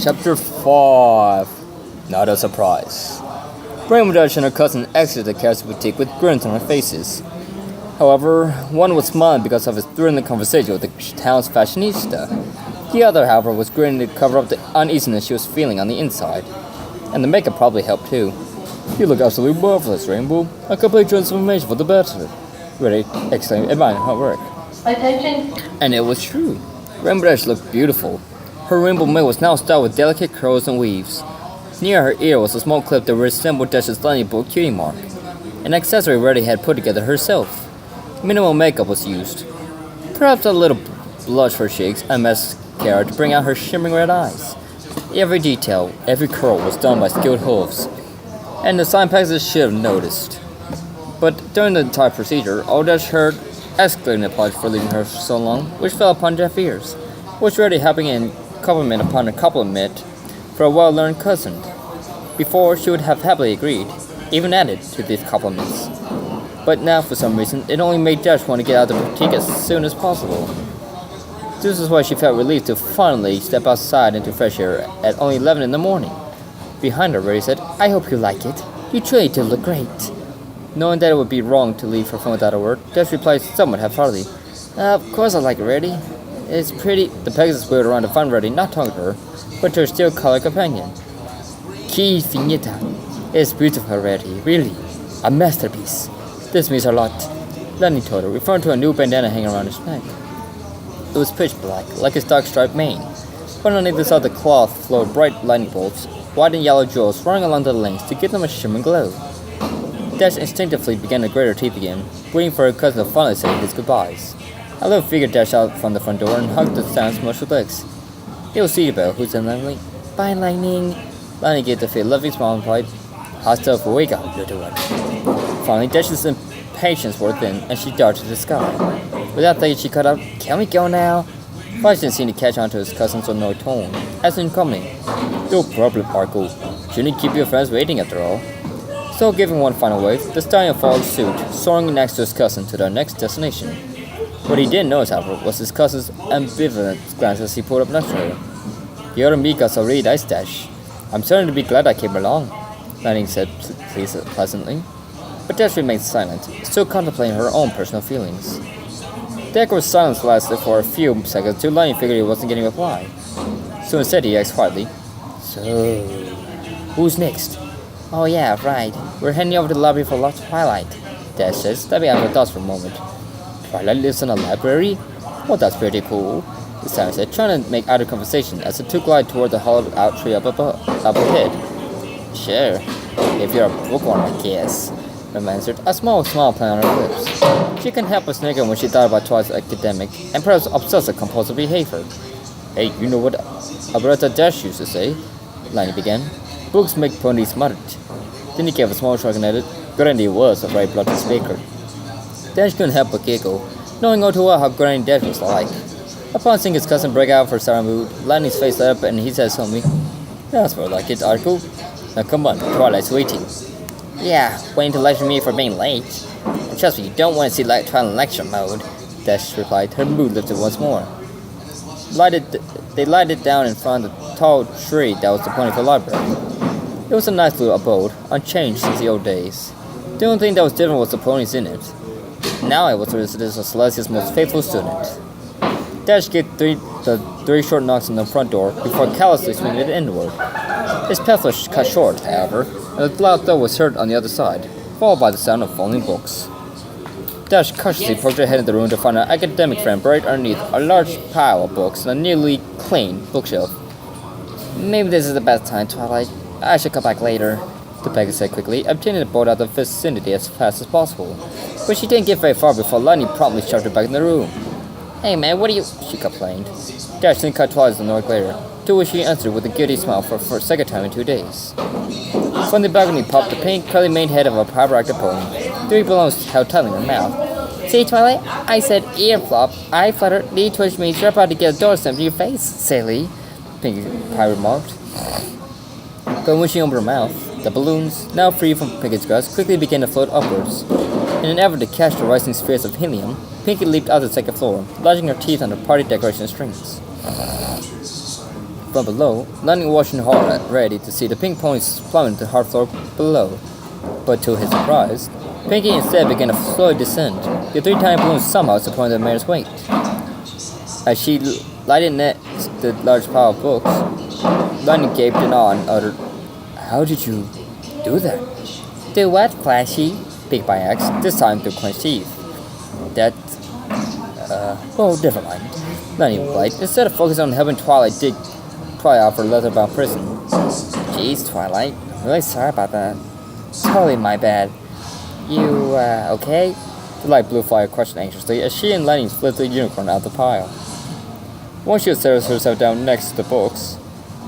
Chapter 5. Not a surprise. Rainbow Dash and her cousin exited the Carrot's boutique with grins on their faces. However, one was smiling because of his thrilling conversation with the town's fashionista. The other, however, was grinning to cover up the uneasiness she was feeling on the inside. And the makeup probably helped too. "You look absolutely marvelous, Rainbow. A complete transformation for the better," Reddy exclaimed, admiring her work. Attention. And it was true. Rainbow Dash looked beautiful. Her rainbow mane was now styled with delicate curls and weaves. Near her ear was a small clip that resembled Dash's tiny book cutie mark, an accessory Reddy had put together herself. Minimal makeup was used. Perhaps a little blush for cheeks and mascara to bring out her shimmering red eyes. Every detail, every curl was done by skilled hooves, and the sign packers should have noticed. But during the entire procedure, all Dash heard escalating apology for leaving her so long, which fell upon deaf ears, which Reddy helping in compliment upon a compliment for a well-learned cousin. Before, she would have happily agreed, even added to these compliments. But now, for some reason, it only made Dash want to get out of the boutique as soon as possible. This is why she felt relieved to finally step outside into fresh air at only 11 in the morning. Behind her, Reddy said, "I hope you like it. You truly do look great." Knowing that it would be wrong to leave her phone without a word, Dash replied somewhat half-heartedly, "Of course I like it, Reddy. It's pretty." The Pegasus wheeled around to find Reddy, not talking to her, but to her steel-colored companion. "Que finita. It's beautiful, Reddy. Really. A masterpiece. This means a lot," Lenny told her, referring to a new bandana hanging around his neck. It was pitch black, like his dark striped mane, but on either side of the cloth flowed bright lightning bolts, white and yellow jewels running along the lengths to give them a shimmering glow. Dash instinctively began to grate her teeth again, waiting for her cousin to finally say his goodbyes. A little figure dashed out from the front door and hugged the sound's mushy legs. It was Cedarville, who said lovingly, "Bye, Lightning." Lightning gave the face a loving smile and replied, "Hasta fuego, little one." Finally, Dash's impatience wore thin, and she darted to the sky. Without thinking, she cut out, "Can we go now?" Flash didn't seem to catch on to his cousin's annoyed tone, as in commenting, "No problem, Arco. Shouldn't keep your friends waiting after all." So, giving one final wave, the stallion followed suit, soaring next to his cousin to their next destination. What he didn't notice, however, was his cousin's ambivalent glance as he pulled up next to her. "Your amiga so really nice, Dash. I'm certain to be glad I came along," Lightning said pleasantly. But Dash remained silent, still contemplating her own personal feelings. The awkward silence lasted for a few seconds till Lightning figured he wasn't getting a reply. So instead he asked quietly, "So, who's next?" "Oh yeah, right. We're heading over to the lobby for Lost Twilight," Dash said, stepping out of her thoughts for a moment. "Twilight lives in a library? Well, that's pretty cool," the Stallion said, trying to make eye conversation as the two glided toward the hollowed-out tree up ahead. "Sure, if you're a bookworm, I guess," Rema answered, a small smile playing on her lips. She couldn't help but snigger when she thought about Twilight's academic and perhaps obsessive-compulsive behavior. "Hey, you know what Alberta Dash used to say?" Lightning began. "Books make ponies smart." Then he gave a small shrug and added, "Granny was a very bloody speaker." Dash couldn't help but giggle, knowing all too well how Granny Dash was like. Upon seeing his cousin break out of her sour mood, Lightning's face lit up and he said suddenly, "That's more like it, Arco. Now come on, Twilight's waiting." "Yeah, waiting to lecture me for being late. And trust me, you don't want to see Twilight in lecture mode," Dash replied, her mood lifted once more. They lighted down in front of the tall tree that was the Ponyville Library. It was a nice little abode, unchanged since the old days. The only thing that was different was the ponies in it. Now it was the residence of Celestia's most faithful student. Dash gave the three short knocks on the front door before callously swinging it inward. His path was cut short, however, and a loud thud was heard on the other side, followed by the sound of falling books. Dash cautiously poked her head in the room to find an academic friend buried underneath a large pile of books on a nearly clean bookshelf. "Maybe this is the best time, Twilight. I should come back later," the Pegasus said quickly, obtaining the bolt out of the vicinity as fast as possible. But she didn't get very far before Lightning promptly shoved her back in the room. "Hey man, what are you—" she complained. Dash then cut Twilight's annoyed glare, to which she answered with a guilty smile for the second time in 2 days. From the balcony popped the pink, curly-maned head of a hyperactive pony, 3 balloons held tightly in her mouth. "See, Twilight, I said ear flop, eye flutter, knee twitch means you're about to get a door slammed in your face, silly," Pinkie Pie remarked. But when she opened her mouth, the balloons, now free from Pinkie's grasp, quickly began to float upwards. In an effort to catch the rising spheres of helium, Pinkie leaped out to the second floor, lodging her teeth on the party decoration strings. From below, Lightning watching hard, ready to see the pink ponies plummet to the hard floor below. But to his surprise, Pinky instead began to slowly descend. The three tiny balloons somehow supported the mare's weight. As she lighted next the large pile of books, Lightning gaped in awe and uttered, "How did you do that?" "Do what, Flashy?" Pinkie Pie asked, this time through clenched teeth. "That, well, never mind," Lightning replied, instead of focusing on helping Twilight dig Twilight out of her leather-bound prison. "Jeez, Twilight, I'm really sorry about that. Totally my bad. You, okay?" The light blue fire questioned anxiously as she and Lightning slid the unicorn out of the pile. Once she had settled herself down next to the books,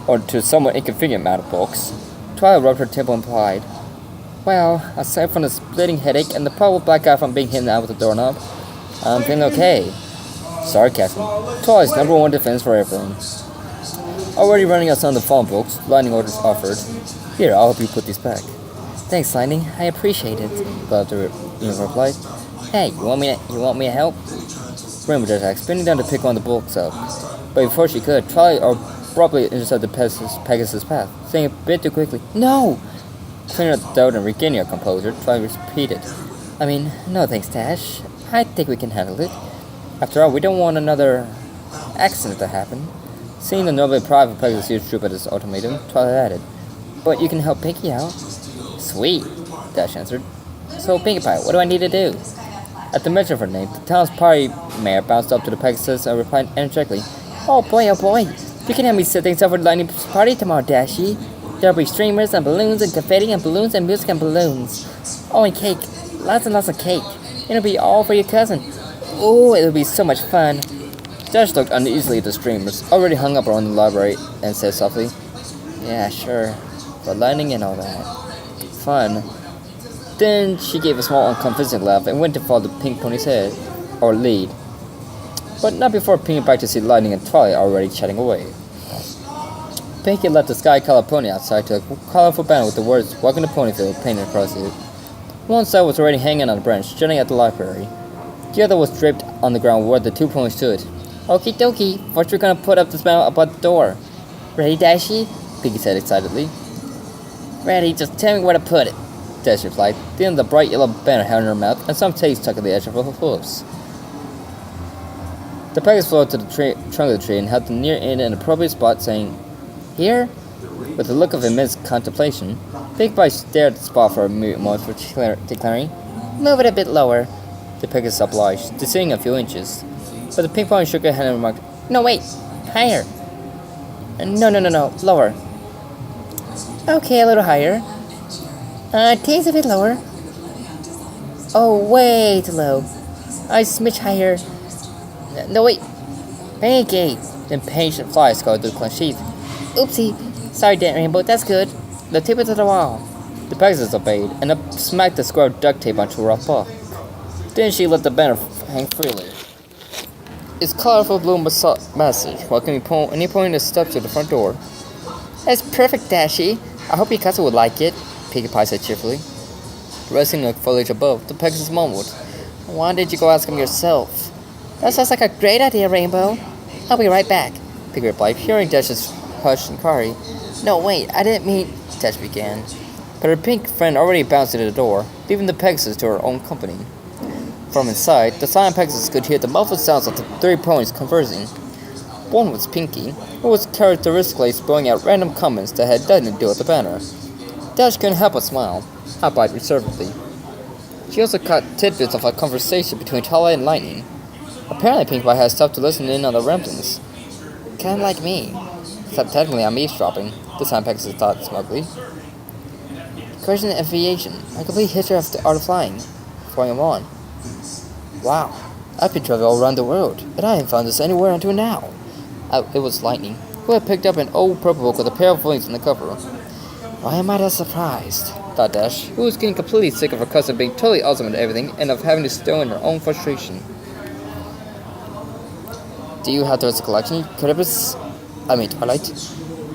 or to a somewhat inconvenient amount of books, Twilight rubbed her temple and replied, "Well, aside from the splitting headache and the probable black eye from being hit out with the doorknob, I'm feeling okay." Sarcasm. Twilight's #1 defense for everything. Already running out some of the phone books, Lightning orders offered, "Here, I'll help you put these back." "Thanks, Lightning. I appreciate it," the unicorn replied. "Hey, you want me to help?" Rainbow Dash asked, bending down to pick one of the books up. But before she could, Twilight abruptly intercepted Pegasus' path, saying a bit too quickly, "No!" Clearing up the doubt and regaining her composure, Twilight repeated, "No thanks, Dash. I think we can handle it. After all, we don't want another accident to happen." Seeing the normally private Pegasus huge troop at his ultimatum, Twilight added, "But you can help Pinkie out." "Sweet," Dash answered. "So, Pinkie Pie, what do I need to do?" At the mention of her name, the town's party mayor bounced up to the Pegasus and replied energetically, oh boy, you can help me set things up for Lightning's party tomorrow, Dashy. There'll be streamers and balloons and confetti and balloons and music and balloons. Oh, and cake. Lots and lots of cake. It'll be all for your cousin. Oh, it'll be so much fun." Dash looked uneasily at the streamers, already hung up around the library, and said softly, "Yeah, sure. For Lightning and all that. Fun." Then she gave a small unconvincing laugh and went to follow the pink pony's head, or lead. But not before pinging back to see Lightning and Twilight already chatting away. Pinkie led the sky-colored pony outside to a colorful banner with the words "Welcome to Ponyville" painted across it. One side was already hanging on a branch, jutting at the library. The other was draped on the ground where the two ponies stood. "Okie dokie, first we're gonna put up this banner up at the door." "Ready, Dashy?" Pinkie said excitedly. "Ready, just tell me where to put it," Dash replied, feeling the bright yellow banner held in her mouth and some taste stuck at the edge of her hooves. The Pegasus flew to the trunk of the tree and held the near end in an appropriate spot, saying, "Here?" With a look of immense contemplation, Pinkie Pie stared at the spot for a moment before declaring, "Move it a bit lower." The Pegasus obliged, descending a few inches. But the pink pony shook her head and remarked, "No, wait! Higher!" No, lower." "Okay, a little higher." Teens a bit lower." "Oh, way too low." "A smidge higher." "No, wait." "Pinkie!" The impatient fly scuttled through the clenched teeth. "Oopsie. Sorry, Dan Rainbow, that's good. The tip it to the wall." The Pegasus obeyed, and smacked the square of duct tape onto her rough paw. Then she let the banner hang freely. Its colorful blue message welcoming any pony that steps to the front door. "That's perfect, Dashy. I hope your cousin would like it," Pinkie Pie said cheerfully. Resting in the foliage above, the Pegasus mumbled, "Why did you go ask him yourself?" "That sounds like a great idea, Rainbow. I'll be right back," Pinkie replied, hearing Dash's hushed inquiry. "No, wait, I didn't mean," Dash began. But her pink friend already bounced into the door, leaving the Pegasus to her own company. From inside, the silent Pegasus could hear the muffled sounds of the three ponies conversing. One was Pinkie, who was characteristically spilling out random comments that had nothing to do with the banner. Dash couldn't help but smile, albeit reservedly. She also caught tidbits of a conversation between Twilight and Lightning. Apparently Pinkie Pie had stopped to listen in on the ramblings. "Kinda like me. Except technically I'm eavesdropping," the silent Pegasus thought smugly. "Question of aviation. A complete history of the art of flying. Flying them on. Wow, I've been traveling all around the world, and I haven't found this anywhere until now." It was Lightning, who had picked up an old purple book with a pair of wings on the cover. "Why am I that surprised?" thought Dash, who was getting completely sick of her cousin being totally awesome at everything and of having to stow in her own frustration. "Do you have the rest of the collection, Twilight?"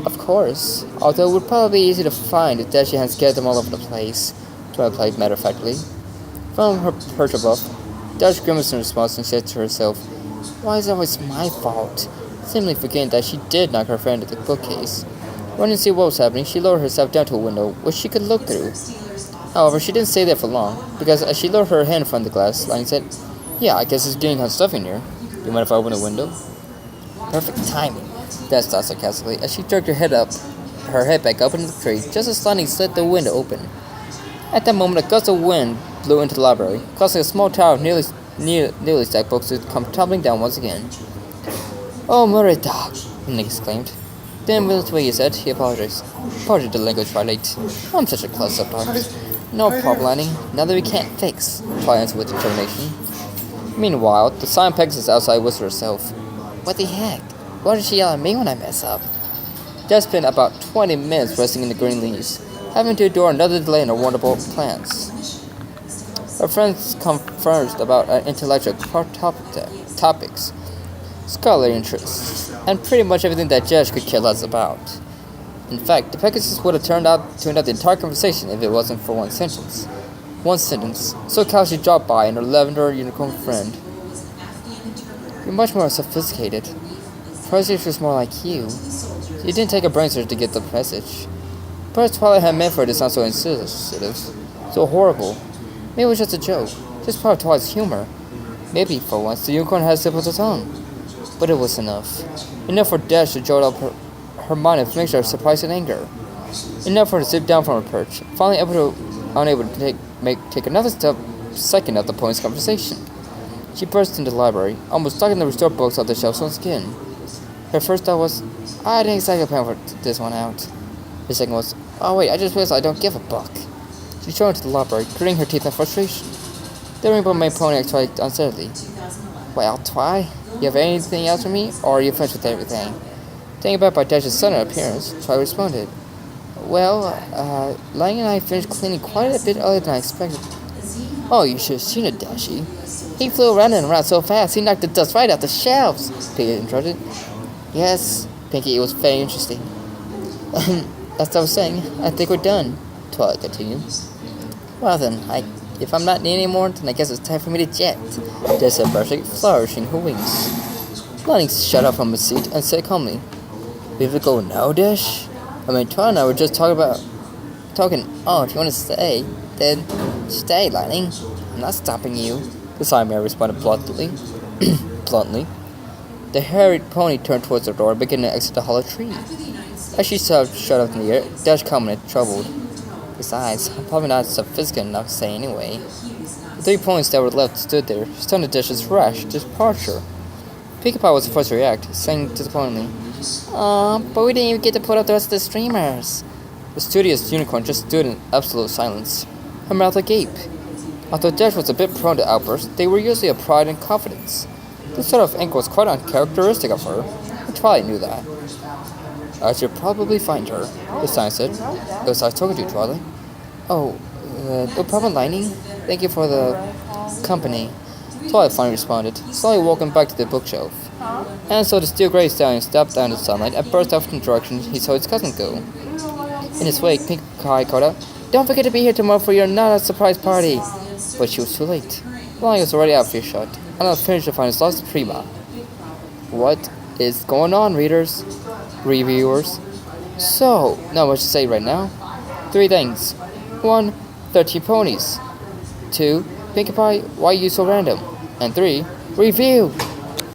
"Of course, although it would probably be easy to find if Dashy hadn't scattered them all over the place," Twilight replied matter-of-factly. From her perch above, Dash grimaced in response and said to herself, "Why is it always my fault? seemingly forgetting that she did knock her friend into the bookcase. Running to see what was happening, she lowered herself down to a window, which she could look through. However, she didn't stay there for long, because as she lowered her hand from the glass, Lightning said, "Yeah, I guess it's getting hot stuff in here. Do you mind if I open the window?" Perfect timing, Dash thought sarcastically, as she jerked her head back up into the tree, just as Lightning slid the window open. At that moment, a gust of wind blew into the library, causing a small tower of nearly stacked books to come tumbling down once again. "Oh, Murata!" Nick exclaimed. Then, with the way he said, he apologized. "Pardon the language, Twilight. I'm such a klutz sometimes." "No problem, Lightning. Nothing we can't fix," Twilight answered with determination. Meanwhile, the silent Pegasus outside whispered herself, "What the heck? Why did she yell at me when I mess up?" Dash spent about 20 minutes resting in the green leaves, having to endure another delay in her wonderful plans. Her friends conversed about intellectual topics, scholarly interests, and pretty much everything that Dash could care less about. In fact, the Pegasus would have tuned out the entire conversation if it wasn't for one sentence. So casually dropped by in her lavender unicorn friend. "You're much more sophisticated. Perhaps was more like you. You didn't take a brain surgery to get the message. Perhaps Twilight had meant for it to sound so insensitive, so horrible. Maybe it was just a joke, just part of Twilight's humor. Maybe, for once, the unicorn had a slip of the tongue. But it was enough. Enough for Dash to jolt up her mind and mix her surprise and anger. Enough for her to sit down from her perch, finally unable to take another second of the point's conversation. She burst into the library, almost knocking the restored books off the shelves once again. Her first thought was, "I didn't exactly plan for this one out." The second was, "Oh wait, I just realized I don't give a buck." She strode into the library, gritting her teeth in frustration. The rainbow-made pony tried unsteadily. "Well, Twi, you have anything else for me, or are you finished with everything?" Thinking about by Dash's sudden appearance, Twi responded, "Well, Lang and I finished cleaning quite a bit earlier than I expected." "Oh, you should have seen it, Dashy. He flew around and around so fast, he knocked the dust right off the shelves," Pinky interrupted. "Yes, Pinky, it was very interesting." "As I was saying, I think we're done," Twilight continued. "Well then, if I'm not needing anymore, then I guess it's time for me to jet," Dash said, flourishing her wings. Lightning shot up from his seat and said calmly, "We have to go now, Dash? I mean, Twilight and I were just talking. Oh, if you want to stay, then stay, Lightning. I'm not stopping you," the Silent Mare responded bluntly. The harried pony turned towards the door, beginning to exit the hollow tree. As she shot up in the air, Dash commented, troubled, "Besides, I'm probably not sophisticated enough to say anyway." The 3 ponies that were left stood there, stunned at Dash's rash departure. Pinkie Pie was the first to react, saying disappointedly, "But we didn't even get to put up the rest of the streamers." The studious unicorn just stood in absolute silence, her mouth agape. Although Dash was a bit prone to outbursts, they were usually of pride and confidence. This sort of anger was quite uncharacteristic of her, and Twilight knew that. "I should probably find her," the sign said. "It was I talking to you, Twilight." "Oh, no problem, Lightning. Thank you for the company," Twilight finally responded, slowly walking back to the bookshelf. And so the steel gray stallion stepped down in the sunlight and burst off in the direction he saw his cousin go. In his wake, Pinkie Pie called out, "Don't forget to be here tomorrow for your not a surprise party." But she was too late. Lightning was already out of earshot, and unfinished to find his lost prima. What is going on, reviewers? So, not much to say right now. 3 things. 1. 13 ponies. 2. Pinkie Pie, why are you so random? And 3. Review!